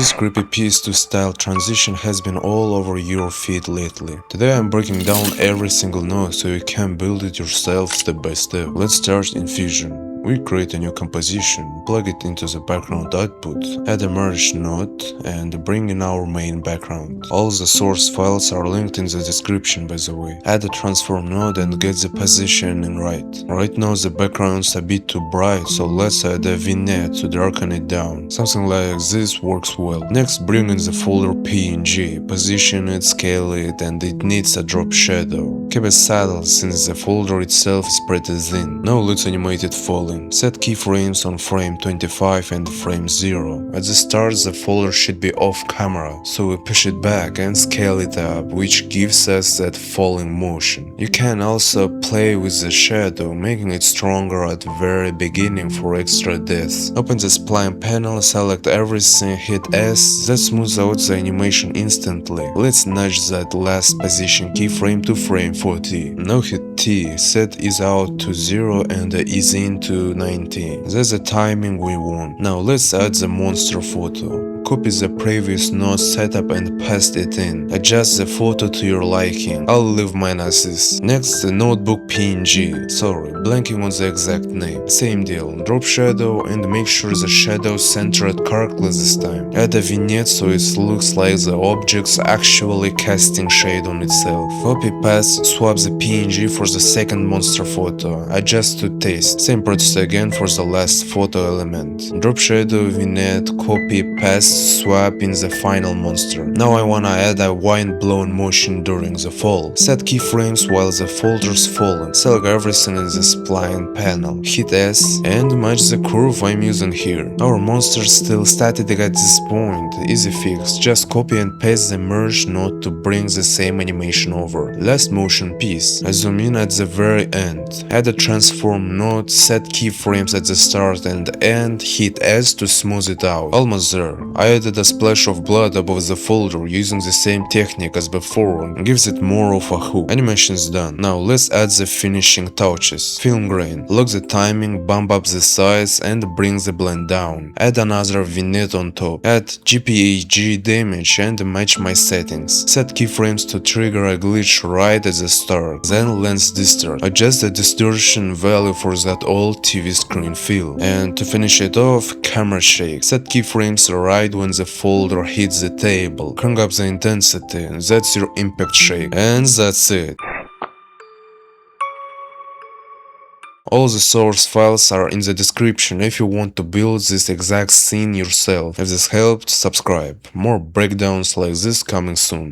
This creepy PS2 style transition has been all over your feed lately. Today I'm breaking down every single node so you can build it yourself step by step. Let's start in Fusion. We create a new composition, plug it into the background output, add a merge node, and bring in our main background. All the source files are linked in the description, by the way. Add a transform node and get the positioning right. Right now the background's a bit too bright, so let's add a vignette to darken it down. Something like this works well. Next, bring in the folder PNG, position it, scale it, and it needs a drop shadow. Keep it subtle since the folder itself is pretty thin. Now let's animate it falling. Set keyframes on frame 25 and frame 0. At the start the folder should be off camera, so we push it back and scale it up, which gives us that falling motion. You can also play with the shadow, making it stronger at the very beginning for extra depth. Open the spline panel, select everything, hit S, that smooths out the animation instantly. Let's nudge that last position keyframe to frame 40. Now hit T, set ease out to 0 and ease in to 19. That's the timing we want. Now let's add the monster photo. Copy the previous node setup and paste it in. Adjust the photo to your liking. I'll leave mine as is. Next, the notebook PNG. Sorry, blanking on the exact name. Same deal. Drop shadow and make sure the shadow centered correctly this time. Add a vignette so it looks like the object's actually casting shade on itself. Copy paste, swap the PNG for the second monster photo. Adjust to taste. Same process again for the last photo element. Drop shadow, vignette, copy, paste, swap in the final monster. Now I wanna add a wind-blown motion during the fall. Set keyframes while the folder's falling. Select everything in the spline panel. Hit S and match the curve I'm using here. Our monster's still static at this point. Easy fix. Just copy and paste the merge node to bring the same animation over. Last motion piece. I zoom in at the very end. Add a transform node, set keyframes at the start and end, hit S to smooth it out. Almost there. I added a splash of blood above the folder using the same technique as before and gives it more of a hook. Animation's done. Now let's add the finishing touches. Film grain. Lock the timing, bump up the size and bring the blend down. Add another vignette on top. Add JPEG damage and match my settings. Set keyframes to trigger a glitch right at the start. Then lens distort. Adjust the distortion value for that old TV screen feel. And to finish it off, camera shake. Set keyframes right when the folder hits the table. Crank up the intensity. That's your impact shake. And that's it. All the source files are in the description if you want to build this exact scene yourself. If this helped, subscribe. More breakdowns like this coming soon.